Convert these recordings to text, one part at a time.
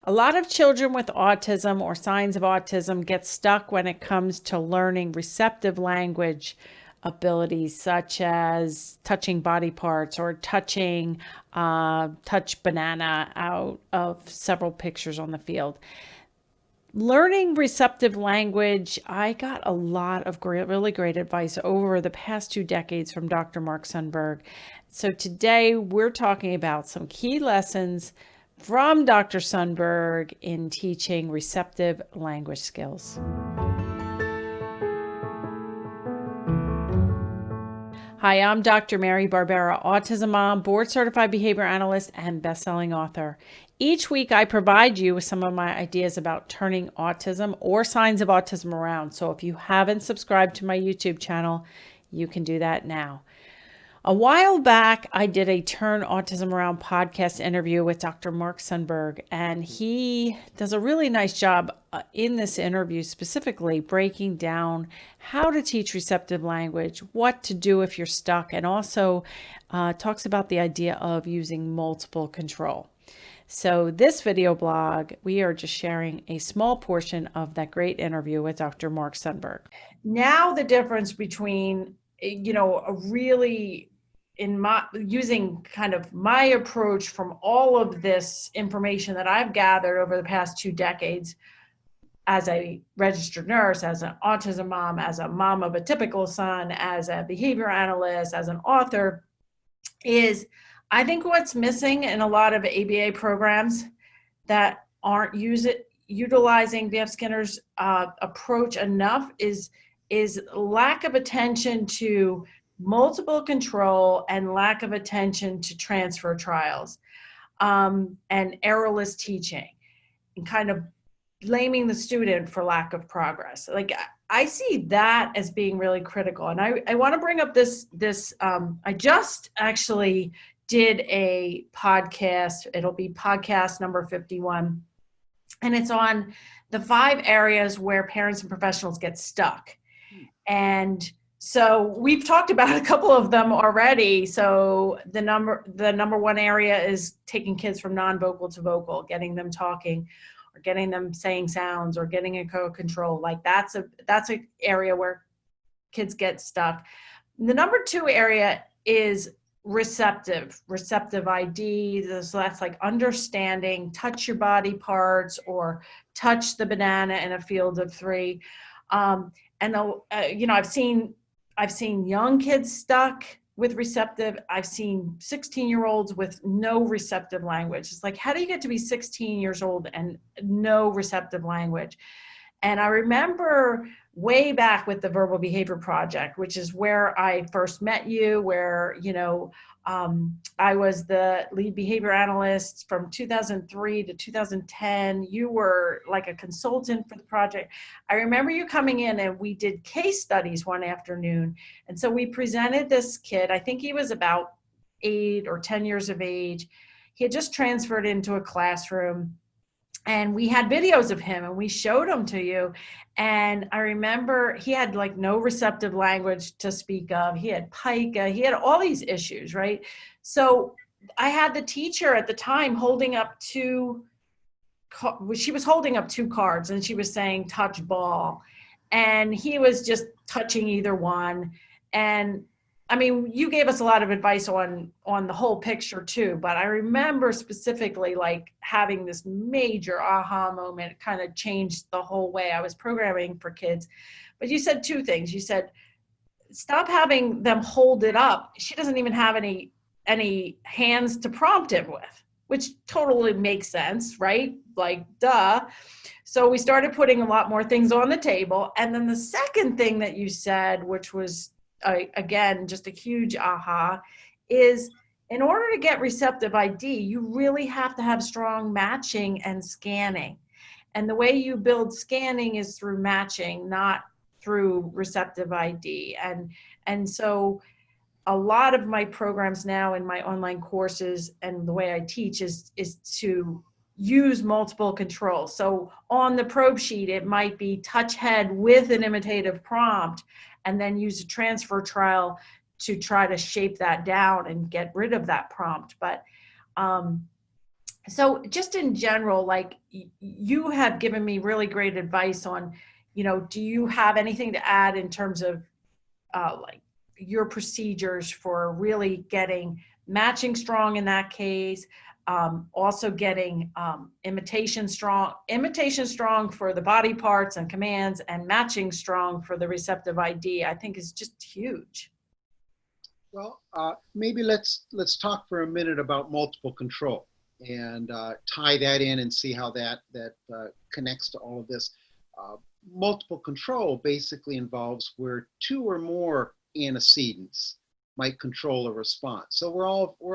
A lot of children with autism or signs of autism get stuck when it comes to learning receptive language abilities, such as touching body parts or touch banana out of several pictures on the field. Learning receptive language, I got a lot of really great advice over the past 2 decades from Dr. Mark Sundberg. So today we're talking about some key lessons from Dr. Sundberg in teaching receptive language skills. Hi, I'm Dr. Mary Barbera, autism mom, board certified behavior analyst, and best-selling author. Each week, I provide you with some of my ideas about turning autism or signs of autism around. So if you haven't subscribed to my YouTube channel, you can do that now. A while back, I did a Turn Autism Around podcast interview with Dr. Mark Sundberg, and he does a really nice job in this interview, specifically breaking down how to teach receptive language, what to do if you're stuck, and also talks about the idea of using multiple control. So this video blog, we are just sharing a small portion of that great interview with Dr. Mark Sundberg. Now the difference between a really using kind of my approach from all of this information that I've gathered over the past 2 decades as a registered nurse, as an autism mom, as a mom of a typical son, as a behavior analyst, as an author, is I think what's missing in a lot of ABA programs that aren't utilizing B.F. Skinner's approach enough is lack of attention to multiple control and lack of attention to transfer trials and errorless teaching and kind of blaming the student for lack of progress. Like I see that as being really critical. And I want to bring up this I just actually did a podcast. It'll be podcast number 51. And it's on the 5 areas where parents and professionals get stuck. And so we've talked about a couple of them already. So the number 1 area is taking kids from non-vocal to vocal, getting them talking or getting them saying sounds or getting a co-control. Like that's an area where kids get stuck. The number 2 area is receptive ID. So that's like understanding, touch your body parts or touch the banana in a field of 3. I've seen young kids stuck with receptive. I've seen 16-year-olds with no receptive language. It's like, how do you get to be 16 years old and no receptive language? And I remember way back with the Verbal Behavior Project, which is where I first met you, where, I was the lead behavior analyst from 2003 to 2010. You were like a consultant for the project. I remember you coming in and we did case studies one afternoon. And so we presented this kid, I think he was about 8 or 10 years of age. He had just transferred into a classroom. And we had videos of him and we showed them to you. And I remember he had like no receptive language to speak of. He had pica, he had all these issues, right? So I had the teacher at the time holding up 2 cards and she was saying touch ball. And he was just touching either one. And I mean, you gave us a lot of advice on the whole picture too, but I remember specifically like having this major aha moment. It kind of changed the whole way I was programming for kids. But you said 2 things. You said, stop having them hold it up. She doesn't even have any hands to prompt him with, which totally makes sense, right? Like, duh. So we started putting a lot more things on the table. And then the second thing that you said, which was again, just a huge aha, is in order to get receptive ID, you really have to have strong matching and scanning. And the way you build scanning is through matching, not through receptive ID. And so a lot of my programs now in my online courses and the way I teach is to use multiple controls. So on the probe sheet, it might be touch head with an imitative prompt, and then use a transfer trial to try to shape that down and get rid of that prompt. But So just in general, like you have given me really great advice on, do you have anything to add in terms of like your procedures for really getting matching strong in that case, also getting imitation strong for the body parts and commands, and matching strong for the receptive ID, I think is just huge. Well, maybe let's talk for a minute about multiple control and tie that in and see how that connects to all of this. Uh, Multiple control basically involves where two or more antecedents might control a response. So we're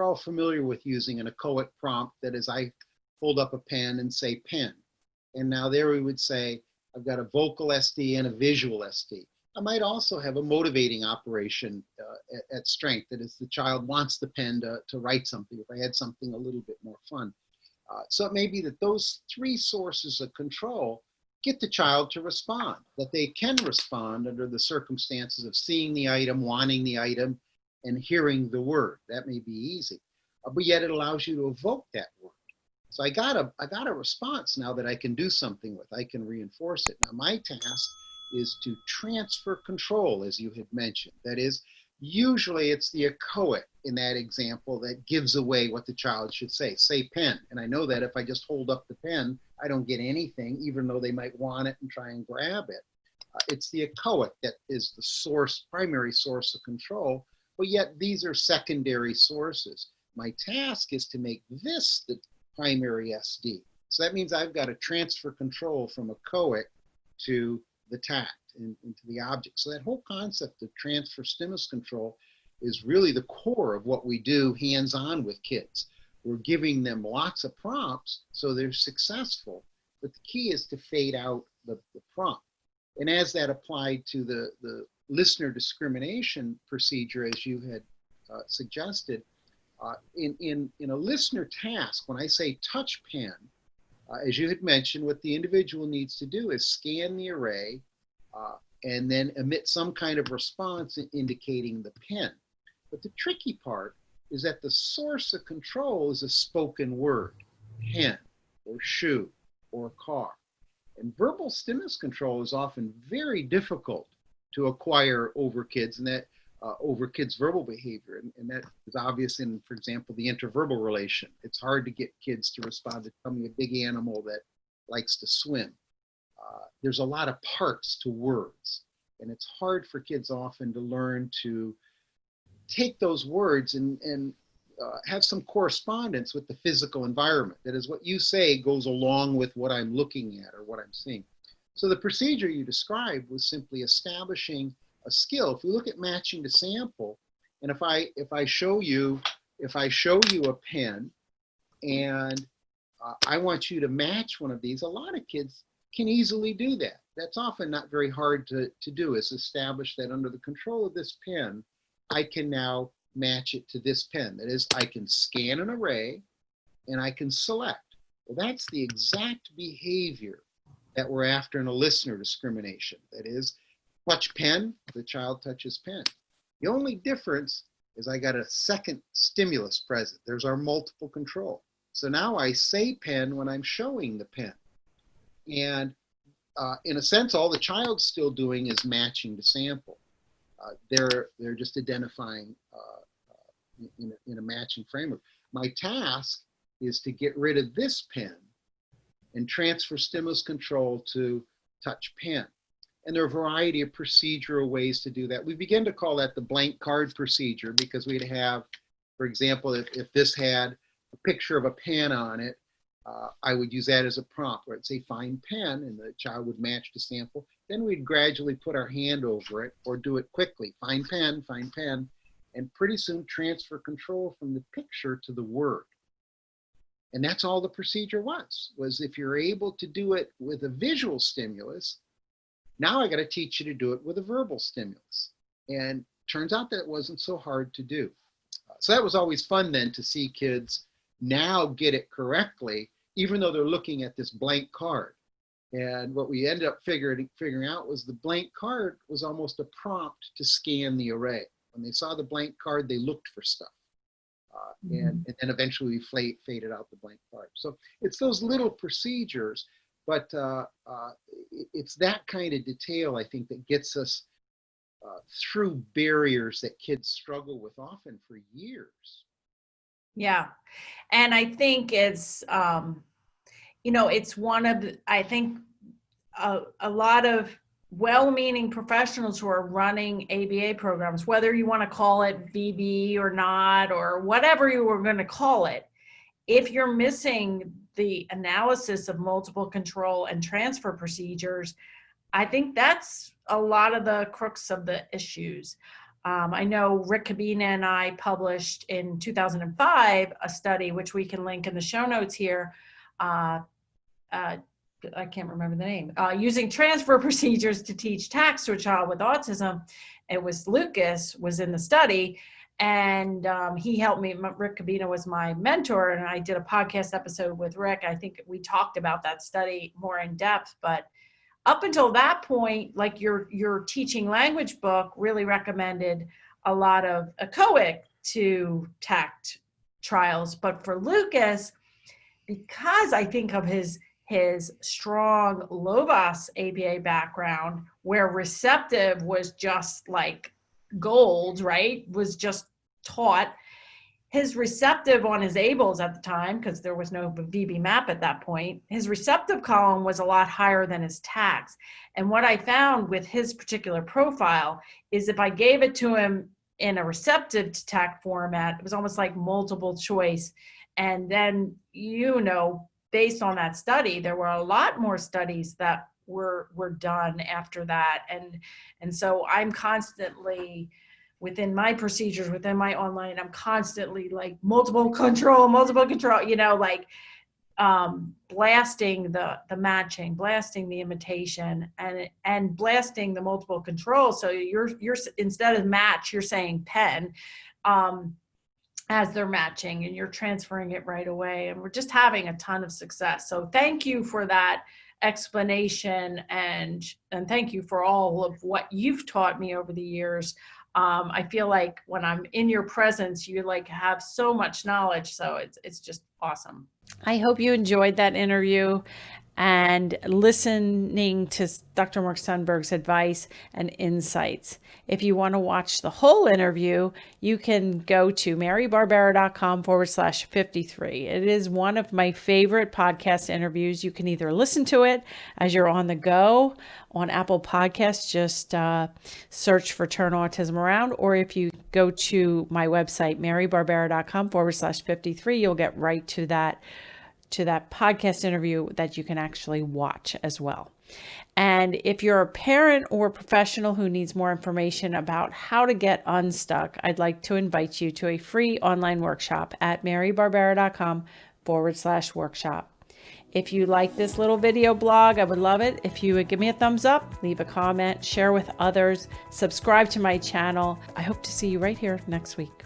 all familiar with using an echoic prompt. That is, I hold up a pen and say pen, and now there we would say I've got a vocal SD and a visual SD. I might also have a motivating operation at strength. That is, the child wants the pen to write something, if I had something a little bit more fun. So it may be that those three sources of control get the child to respond, that they can respond under the circumstances of seeing the item, wanting the item, and hearing the word. That may be easy, but yet it allows you to evoke that word. So I got a response now that I can do something with. I can reinforce it. Now my task is to transfer control, as you had mentioned. That is, usually it's the echoic in that example that gives away what the child should say pen. And I know that if I just hold up the pen, I don't get anything, even though they might want it and try and grab it. It's the echoic that is the source, primary source of control, but yet these are secondary sources. My task is to make this the primary SD. So that means I've got to transfer control from echoic to the tact into the object. So that whole concept of transfer stimulus control is really the core of what we do hands-on with kids. We're giving them lots of prompts so they're successful, but the key is to fade out the prompt. And as that applied to the listener discrimination procedure, as you had suggested, in a listener task, when I say touch pen, as you had mentioned, what the individual needs to do is scan the array and then emit some kind of response indicating the pen. But the tricky part is that the source of control is a spoken word, pen or shoe or car. And verbal stimulus control is often very difficult to acquire over kids, and that over kids' verbal behavior. And that is obvious in, for example, the interverbal relation. It's hard to get kids to respond to tell me a big animal that likes to swim. There's a lot of parts to words, and it's hard for kids often to learn to take those words and have some correspondence with the physical environment. That is, what you say goes along with what I'm looking at or what I'm seeing. So the procedure you described was simply establishing a skill. If we look at matching to sample, and if I show you a pen and I want you to match one of these, a lot of kids can easily do that. That's often not very hard to do, is establish that under the control of this pen, I can now match it to this pen. That is, I can scan an array and I can select. Well, that's the exact behavior that we're after in a listener discrimination. That is, touch pen, the child touches pen. The only difference is I got a second stimulus present. There's our multiple control. So now I say pen when I'm showing the pen. And in a sense, all the child's still doing is matching the sample. They're just identifying in a matching framework. My task is to get rid of this pen and transfer stimulus control to touch pen. And there are a variety of procedural ways to do that. We begin to call that the blank card procedure, because we'd have, for example, if this had a picture of a pen on it, I would use that as a prompt, where I'd say find pen, and the child would match the sample. Then we'd gradually put our hand over it or do it quickly. Find pen, and pretty soon transfer control from the picture to the word. And that's all the procedure was if you're able to do it with a visual stimulus, now I got to teach you to do it with a verbal stimulus. And turns out that it wasn't so hard to do. So that was always fun then, to see kids now get it correctly, even though they're looking at this blank card. And what we ended up figuring out was the blank card was almost a prompt to scan the array. When they saw the blank card, they looked for stuff. and then eventually we faded out the blank part. So it's those little procedures, but it's that kind of detail, I think, that gets us through barriers that kids struggle with often for years. Yeah. And I think it's, it's one of, I think a lot of well-meaning professionals who are running ABA programs, whether you want to call it VB or not, or whatever you were going to call it, if you're missing the analysis of multiple control and transfer procedures, I think that's a lot of the crux of the issues. I know Rick Cabina and I published in 2005 a study, which we can link in the show notes here. I can't remember the name, using transfer procedures to teach tax to a child with autism. It was Lucas was in the study, and he helped me. Rick Cabina was my mentor, and I did a podcast episode with Rick. I think we talked about that study more in depth, but up until that point, like your teaching language book really recommended a lot of echoic to TACT trials. But for Lucas, because I think of his strong Lovas ABA background, where receptive was just like gold, right? Was just taught. His receptive on his ABLES at the time, because there was no VB map at that point, his receptive column was a lot higher than his TACs. And what I found with his particular profile is if I gave it to him in a receptive to TAC format, it was almost like multiple choice. And then, based on that study, there were a lot more studies that were done after that. And so I'm constantly, within my procedures, within my online, I'm constantly like multiple control, blasting the matching, blasting the imitation, and blasting the multiple control. So you're instead of match, you're saying pen, as they're matching, and you're transferring it right away. And we're just having a ton of success. So thank you for that explanation, and thank you for all of what you've taught me over the years. I feel like when I'm in your presence, you like have so much knowledge. So it's just awesome. I hope you enjoyed that interview and listening to Dr. Mark Sundberg's advice and insights. If you want to watch the whole interview, you can go to marybarbera.com/53. It is one of my favorite podcast interviews. You can either listen to it as you're on the go on Apple Podcasts, just search for Turn Autism Around, or if you go to my website, marybarbera.com/53, you'll get right to that podcast interview that you can actually watch as well. And if you're a parent or professional who needs more information about how to get unstuck, I'd like to invite you to a free online workshop at marybarbera.com/workshop. If you like this little video blog, I would love it if you would give me a thumbs up, leave a comment, share with others, subscribe to my channel. I hope to see you right here next week.